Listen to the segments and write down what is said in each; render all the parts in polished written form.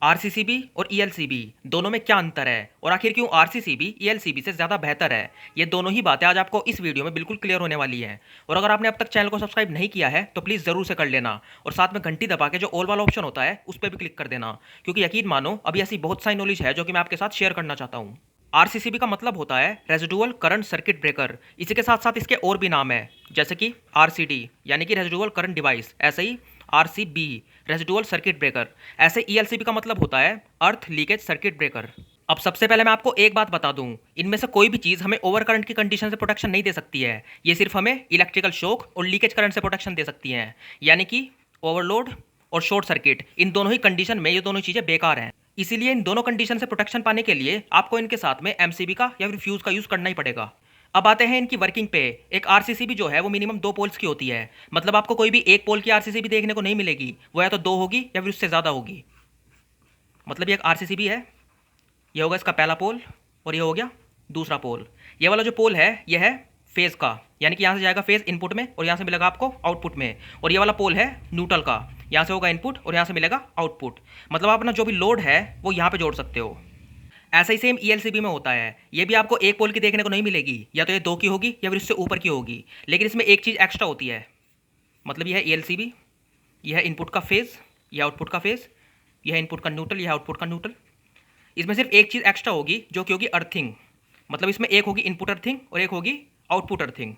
RCCB और ELCB दोनों में क्या अंतर है और आखिर क्यों आरसीसीबी ईएलसीबी से ज़्यादा बेहतर है, ये दोनों ही बातें आज आपको इस वीडियो में बिल्कुल क्लियर होने वाली हैं। और अगर आपने अब तक चैनल को सब्सक्राइब नहीं किया है तो प्लीज़ ज़रूर से कर लेना और साथ में घंटी दबा के जो ऑल वाला ऑप्शन होता है उस पर भी क्लिक कर देना, क्योंकि यकीन मानो अभी ऐसी बहुत सारी नॉलेज है जो कि मैं आपके साथ शेयर करना चाहता हूँ। आरसीसीबी का मतलब होता है रेजिडुअल करंट सर्किट ब्रेकर। इसी के साथ साथ इसके और भी नाम है, जैसे कि आरसीडी यानी कि रेजिडुअल करंट डिवाइस, ऐसे ही आरसीबी रेजिडुअल सर्किट ब्रेकर, ऐसे ईएलसीबी का मतलब होता है अर्थ लीकेज सर्किट ब्रेकर। अब सबसे पहले मैं आपको एक बात बता दूं, इनमें से कोई भी चीज़ हमें ओवर करंट की कंडीशन से प्रोटेक्शन नहीं दे सकती है। ये सिर्फ हमें इलेक्ट्रिकल शॉक और लीकेज करंट से प्रोटेक्शन दे सकती हैं, यानी कि ओवरलोड और शॉर्ट सर्किट, इन दोनों ही कंडीशन में ये दोनों चीज़ें बेकार हैं। इसीलिए इन दोनों कंडीशन से प्रोटेक्शन पाने के लिए आपको इनके साथ में एमसीबी का या फिर फ्यूज का यूज़ करना ही पड़ेगा। अब आते हैं इनकी वर्किंग पे। एक आरसीसीबी जो है वो मिनिमम 2 पोल्स की होती है, मतलब आपको कोई भी 1 पोल की आरसीसीबी देखने को नहीं मिलेगी, वो या तो 2 होगी या फिर उससे ज़्यादा होगी। मतलब ये एक आरसीसीबी है, ये होगा इसका पहला पोल और ये हो गया दूसरा पोल। ये वाला जो पोल है ये है फेज़ का, यानी कि यहाँ से जाएगा फेज़ इनपुट में और यहाँ से मिलेगा आपको आउटपुट में। और ये वाला पोल है न्यूट्रल का, यहाँ से होगा इनपुट और यहाँ से मिलेगा आउटपुट। मतलब आप अपना जो भी लोड है वो यहाँ पे जोड़ सकते हो। ऐसा ही सेम ईएलसीबी में होता है। ये भी आपको 1 पोल की देखने को नहीं मिलेगी, या तो ये 2 की होगी या फिर इससे ऊपर की होगी। लेकिन इसमें एक चीज़ एक्स्ट्रा होती है, मतलब यह है ईएलसीबी, यह है इनपुट का फेज़, यह आउटपुट का फेज़, यह है इनपुट का न्यूट्रल, यह आउटपुट का न्यूट्रल। इसमें सिर्फ एक चीज़ एक्स्ट्रा होगी जो कि होगी अर्थिंग। मतलब इसमें एक होगी इनपुट अर्थिंग और एक होगी आउटपुट अर्थिंग।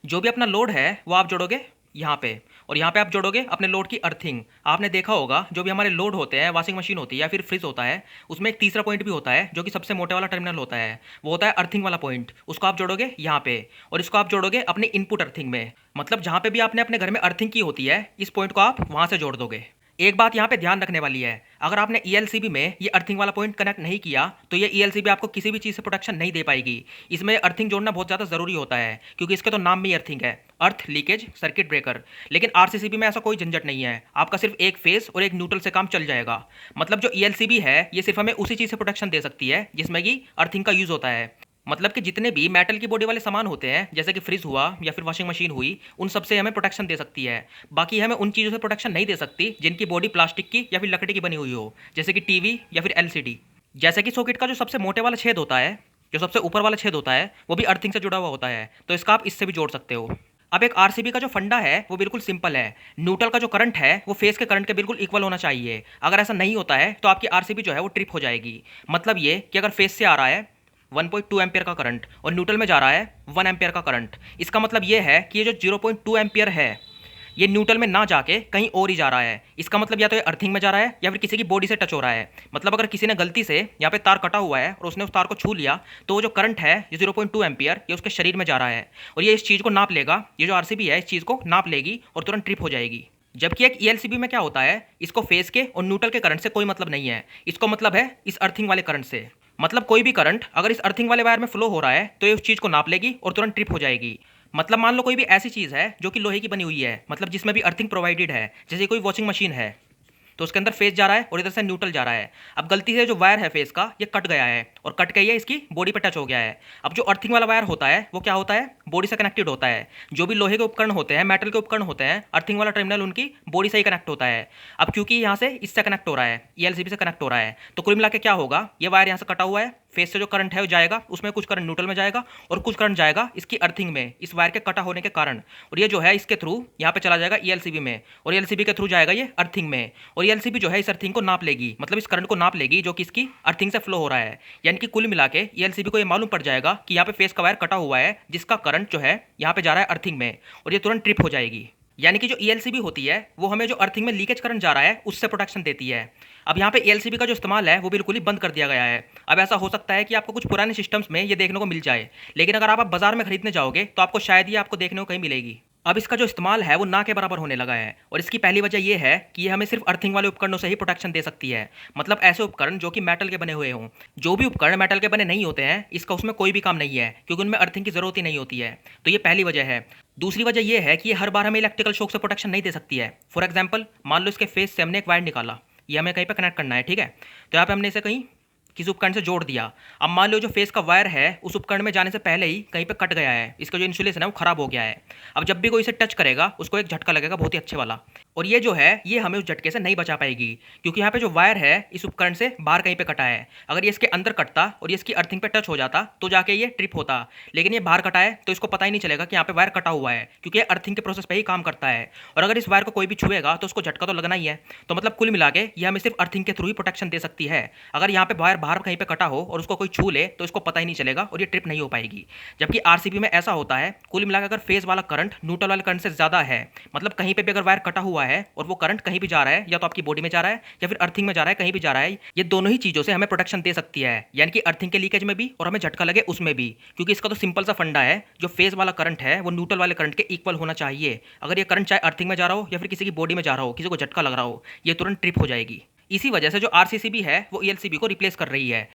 जो भी अपना लोड है वो आप जोड़ोगे यहाँ पे, और यहाँ पे आप जोड़ोगे अपने लोड की अर्थिंग। आपने देखा होगा जो भी हमारे लोड होते हैं, वॉशिंग मशीन होती है या फिर फ्रिज होता है, उसमें एक तीसरा पॉइंट भी होता है जो कि सबसे मोटे वाला टर्मिनल होता है, वो होता है अर्थिंग वाला पॉइंट। उसको आप जोड़ोगे यहाँ पे और इसको आप जोड़ोगे अपने इनपुट अर्थिंग में। मतलब जहाँ पे भी आपने अपने घर में अर्थिंग की होती है, इस पॉइंट को आप वहाँ से जोड़ दोगे। एक बात यहाँ पे ध्यान रखने वाली है, अगर आपने ईएलसीबी में ये अर्थिंग वाला पॉइंट कनेक्ट नहीं किया तो ये ईएलसीबी आपको किसी भी चीज़ से प्रोटेक्शन नहीं दे पाएगी। इसमें अर्थिंग जोड़ना बहुत ज़्यादा ज़रूरी होता है, क्योंकि इसके तो नाम में ही अर्थिंग है, अर्थ लीकेज सर्किट ब्रेकर। लेकिन आरसीसीबी में ऐसा कोई झंझट नहीं है, आपका सिर्फ एक फेस और एक न्यूट्रल से काम चल जाएगा। मतलब जो ईएलसीबी है ये सिर्फ हमें उसी चीज़ से प्रोटेक्शन दे सकती है जिसमें कि अर्थिंग का यूज़ होता है। मतलब कि जितने भी मेटल की बॉडी वाले सामान होते हैं, जैसे कि फ्रिज हुआ या फिर वॉशिंग मशीन हुई, उन सब से हमें प्रोटेक्शन दे सकती है। बाकी हमें उन चीज़ों से प्रोटेक्शन नहीं दे सकती जिनकी बॉडी प्लास्टिक की या फिर लकड़ी की बनी हुई हो, जैसे कि टीवी या फिर एलसीडी। जैसे कि सॉकेट का जो सबसे मोटे वाला छेद होता है, जो सबसे ऊपर वाला छेद होता है, वो भी अर्थिंग से जुड़ा हुआ होता है, तो इसका आप इससे भी जोड़ सकते हो। अब एक आरसीबी का जो फंडा है वो बिल्कुल सिंपल है। न्यूट्रल का जो करंट है वो फेस के करंट के बिल्कुल इक्वल होना चाहिए। अगर ऐसा नहीं होता है तो आपकी आरसीबी जो है वो ट्रिप हो जाएगी। मतलब ये कि अगर फेस से आ रहा है 1.2 एम्पियर का करंट और न्यूट्रल में जा रहा है 1 एम्पियर का करंट, इसका मतलब ये है कि ये जो 0.2 एम्पियर है ये न्यूट्रल में ना जाके कहीं और ही जा रहा है। इसका मतलब या तो ये अर्थिंग में जा रहा है या फिर किसी की बॉडी से टच हो रहा है। मतलब अगर किसी ने गलती से यहाँ पे तार कटा हुआ है और उसने उस तार को छू लिया तो वो जो करंट है ये 0.2 एम्पियर ये उसके शरीर में जा रहा है, और ये इस चीज़ को नाप लेगा। ये जो आरसीबी है इस चीज़ को नाप लेगी और तुरंत ट्रिप हो जाएगी। जबकि एक ईएलसीबी में क्या होता है, इसको फेस के और न्यूट्रल के करंट से कोई मतलब नहीं है, इसको मतलब है इस अर्थिंग वाले करंट से। मतलब कोई भी करंट अगर इस अर्थिंग वाले वायर में फ्लो हो रहा है तो ये उस चीज़ को नाप लेगी और तुरंत ट्रिप हो जाएगी। मतलब मान लो कोई भी ऐसी चीज़ है जो कि लोहे की बनी हुई है, मतलब जिसमें भी अर्थिंग प्रोवाइडेड है, जैसे कोई वॉशिंग मशीन है, तो उसके अंदर फेस जा रहा है और इधर से न्यूट्रल जा रहा है। अब गलती से जो वायर है फेस का ये कट गया है और कट के ये इसकी बॉडी पे टच हो गया है। अब जो अर्थिंग वाला वायर होता है वो क्या होता है, बॉडी से कनेक्टेड होता है। जो भी लोहे के उपकरण होते हैं, मेटल के उपकरण होते हैं, अर्थिंग वाला टर्मिनल उनकी बॉडी से ही कनेक्ट होता है। अब क्योंकि यहाँ से इससे कनेक्ट हो रहा है, ईएलसीबी से कनेक्ट हो रहा है, तो कुल मिला के क्या होगा, ये वायर यहाँ से कटा हुआ है, फेस से जो करंट है वो जाएगा, उसमें कुछ करंट न्यूट्रल में जाएगा और कुछ करंट जाएगा इसकी अर्थिंग में, इस वायर के कटा होने के कारण। और ये जो है इसके थ्रू यहाँ पे चला जाएगा ईएलसीबी में, और ईएलसीबी के थ्रू जाएगा ये अर्थिंग में। और ईएलसीबी जो है इस अर्थिंग को नाप लेगी, मतलब इस करंट को नाप लेगी जो कि इसकी अर्थिंग से फ्लो हो रहा है। यानी कि कुल मिला के ईएलसीबी को ये मालूम पड़ जाएगा कि यहाँ पे फेस का वायर कटा हुआ है जिसका करंट जो है यहाँ पे जा रहा है अर्थिंग में, और ये तुरंत ट्रिप हो जाएगी। यानी कि जो ईएलसीबी होती है वो हमें जो अर्थिंग में लीकेज करंट जा रहा है उससे प्रोटेक्शन देती है। अब यहाँ पे ईएलसीबी का जो इस्तेमाल है वो बिल्कुल ही बंद कर दिया गया है। अब ऐसा हो सकता है कि आपको कुछ पुराने सिस्टम्स में ये देखने को मिल जाए, लेकिन अगर आप बाजार में खरीदने जाओगे तो आपको शायद ये आपको देखने को कहीं मिलेगी। अब इसका जो इस्तेमाल है वो ना के बराबर होने लगा है, और इसकी पहली वजह ये है कि ये हमें सिर्फ अर्थिंग वाले उपकरणों से ही प्रोटेक्शन दे सकती है। मतलब ऐसे उपकरण जो कि मेटल के बने हुए हों। जो भी उपकरण मेटल के बने नहीं होते हैं इसका उसमें कोई भी काम नहीं है, क्योंकि उनमें अर्थिंग की जरूरत ही नहीं होती है। तो ये पहली वजह है। दूसरी वजह यह है कि ये हर बार हमें इलेक्ट्रिकल शॉक से प्रोटेक्शन नहीं दे सकती है। फॉर एग्जाम्पल, मान लो इसके फेस से हमने एक वायर निकाला, ये हमें कहीं पर कनेक्ट करना है, ठीक है, तो यहाँ पे हमने इसे कहीं किसी उपकरण से जोड़ दिया। अब मान लो जो फेस का वायर है उस उपकरण में जाने से पहले ही कहीं पे कट गया है, इसका जो इंसुलेशन है वो खराब हो गया है। अब जब भी कोई इसे टच करेगा उसको एक झटका लगेगा बहुत ही अच्छे वाला। और ये जो है ये हमें उस झटके से नहीं बचा पाएगी, क्योंकि यहाँ पे जो वायर है इस उपकरण से बाहर कहीं पे कटा है। अगर ये इसके अंदर कटता और ये इसकी अर्थिंग पे टच हो जाता तो जाके ये ट्रिप होता, लेकिन ये बाहर कटा है तो इसको पता ही नहीं चलेगा कि यहाँ पे वायर कटा हुआ है, क्योंकि ये अर्थिंग के प्रोसेस पे ही काम करता है। और अगर इस वायर को कोई भी छुएगा तो उसको झटका तो लगना ही है। तो मतलब कुल मिला के ये हमें सिर्फ अर्थिंग के थ्रू ही प्रोटेक्शन दे सकती है। अगर यहाँ पे वायर बाहर कहीं पे कटा हो और उसको कोई छू ले तो इसको पता ही नहीं चलेगा और ये ट्रिप नहीं हो पाएगी। जबकि आरसीबी में ऐसा होता है, कुल मिलाकर अगर फेज वाला करंट न्यूट्रल वाले करंट से ज्यादा है, मतलब कहीं पे भी अगर वायर कटा हुआ है और वो करंट कहीं भी जा रहा है, या तो आपकी बॉडी में जा रहा है या फिर अर्थिंग में जा रहा है, कहीं भी जा रहा है, ये दोनों ही चीजों से हमें प्रोटेक्शन दे सकती है। यानी कि अर्थिंग के लीकेज में भी और हमें झटका लगे उसमें भी, क्योंकि इसका तो सिंपल सा फंडा है, जो फेज वाला करंट है वो न्यूट्रल वाले करंट के इक्वल होना चाहिए। अगर ये करंट चाहे अर्थिंग में जा रहा हो या फिर किसी की बॉडी में जा रहा हो, किसी को झटका लग रहा हो, ये तुरंत ट्रिप हो जाएगी। इसी वजह से जो आरसीसीबी है वो ईएलसीबी को रिप्लेस कर रही है।